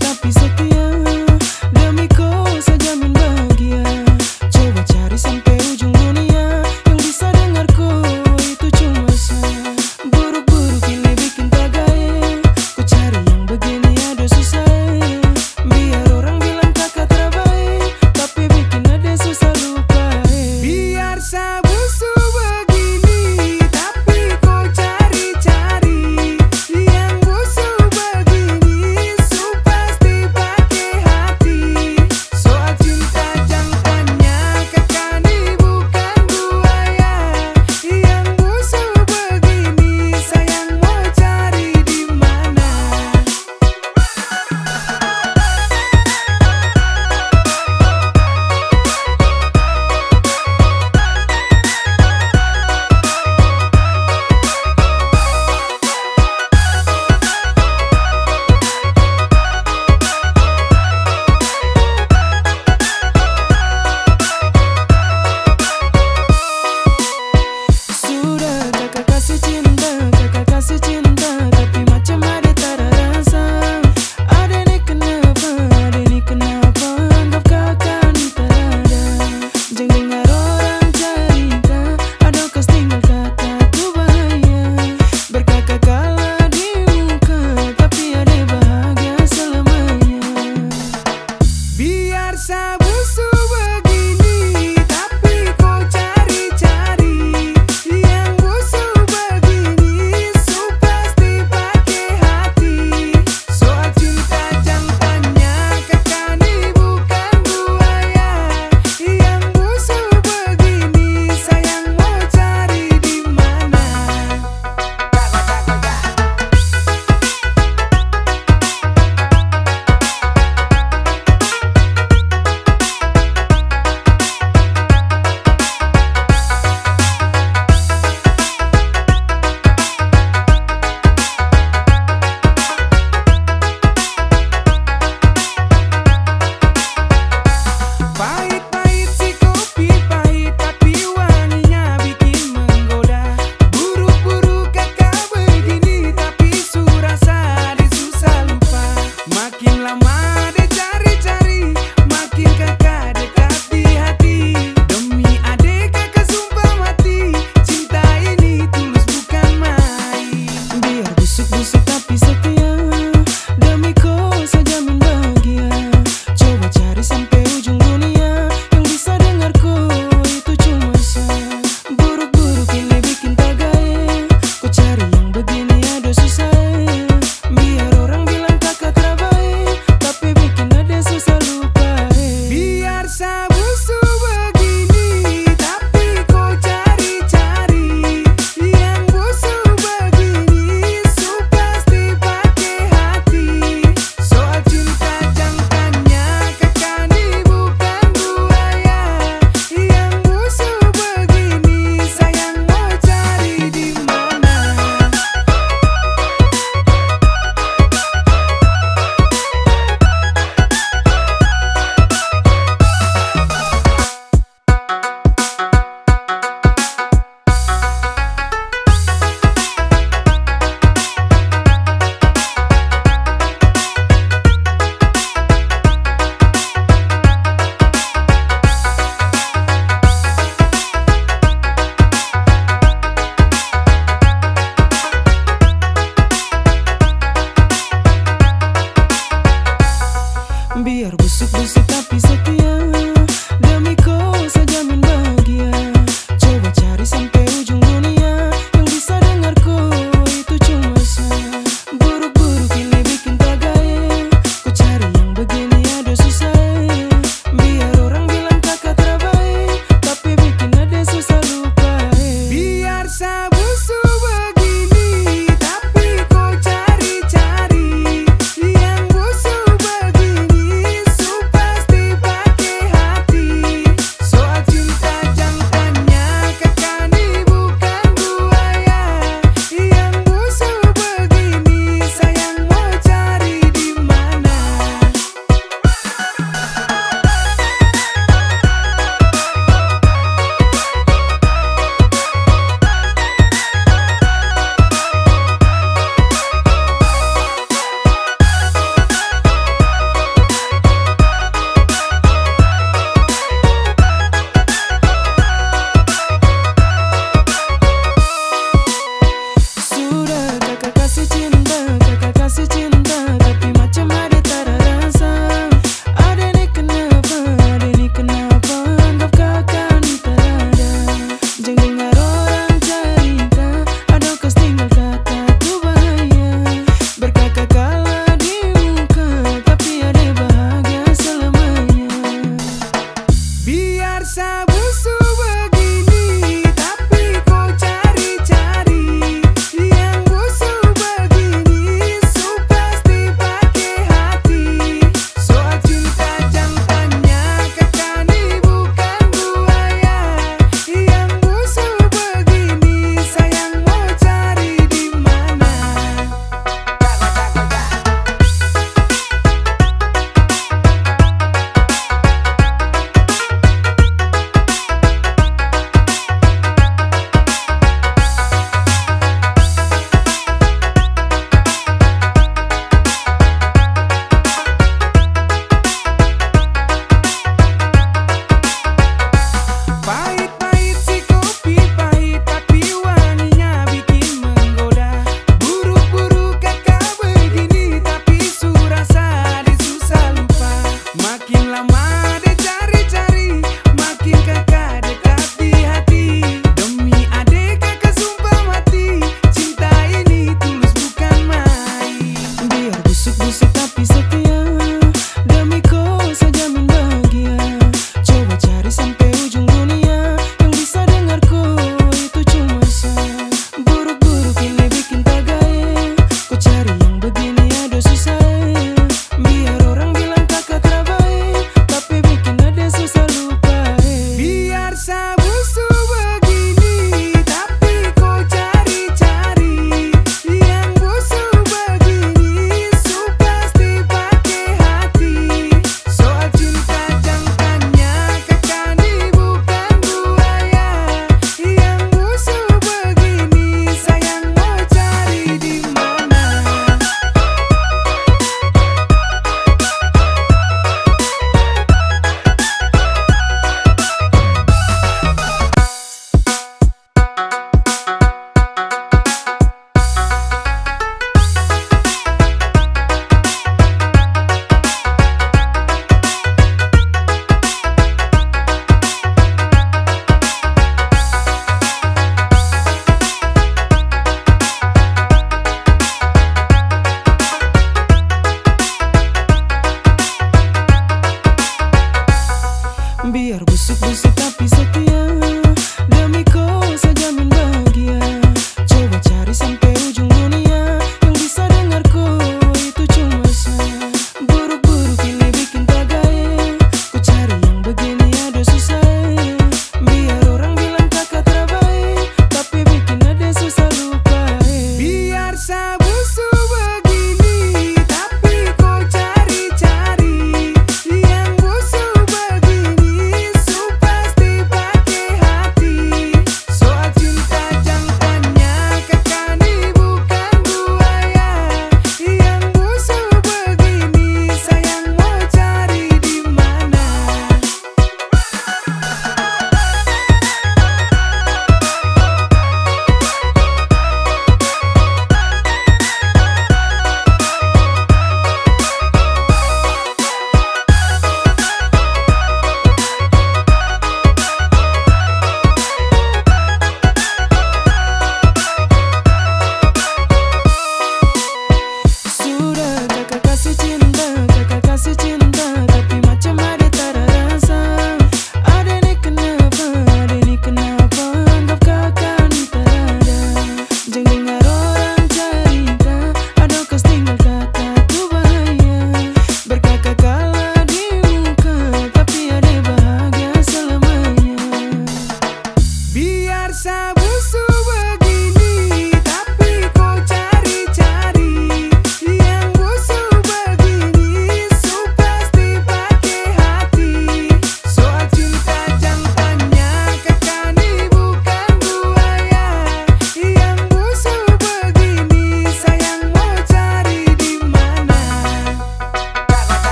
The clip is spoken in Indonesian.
tapi setia. Demi kau saya jamin bahagia. Coba cari sampai ujung dunia, yang bisa dengarku itu cuma saya. Buruk-buruk ini bikin tak gaya, ku cari yang begini ada susah. Biar orang bilang kakak terbaik, tapi bikin ada susah lupa. Biar sabusu begini, tapi kau cari-cari yang busuk begini, su pasti pakai hati. Soal cinta jangan tanya, kakak ini bukan buaya. Yang busuk begini, sayang mau cari di mana? Sudah kakak kasih cinta, tapi macam ada tak ada rasa. Ada ni kenapa, anggap kakak ni tak ada. Jangan dengar orang cerita, ada kas tinggal kakak tu bahaya. Berkakak kalah di muka, tapi ada bahagia selamanya. Biar sabusu begini, tapi kau cari-cari yang busuk begini, su pasti pakai hati. Soal cinta jangan tanya, kakak ini bukan buaya. Yang busuk begini, sayang mau cari di mana? Pahit-pahit si kopi pahit, tapi wanginya bikin menggoda. Buruk-buruk kakak begini, tapi su rasa dia susah lupa. Makin lama dia cari-cari, makin kakak dekat di hati. Demi adik kakak sumpah mati, cinta ini tulus bukan main. Biar busuk-busuk tapi setia, demi kau saya jamin bahagia. Coba cari sampai ujung dunia, yang bisa dengarku itu cuma saya. Buruk-buruk ini bikin tak gaya, ku cari yang begini ada susah. Biar orang bilang kakak terbaik, tapi bikin ada susah lupa. Biar sabusu begini, tapi kau cari-cari yang busuk begini, su pasti pakai hati. Soal cinta jangan tanya, kakak ini bukan buaya. Yang busuk begini, sayang mau cari di mana? Biar busuk-busuk tapi setia, demi kau saya jamin bahagia. Coba cari sampai ujung dunia, yang bisa dengarku itu cuma saya. Buruk-buruk ini bikin tak gaya, ku cari yang begini ada susah. Biar orang bilang kakak terbaik, tapi bikin ada susah lupa. Biar sabusu begini, tapi kau cari-cari yang busuk begini, su pasti setia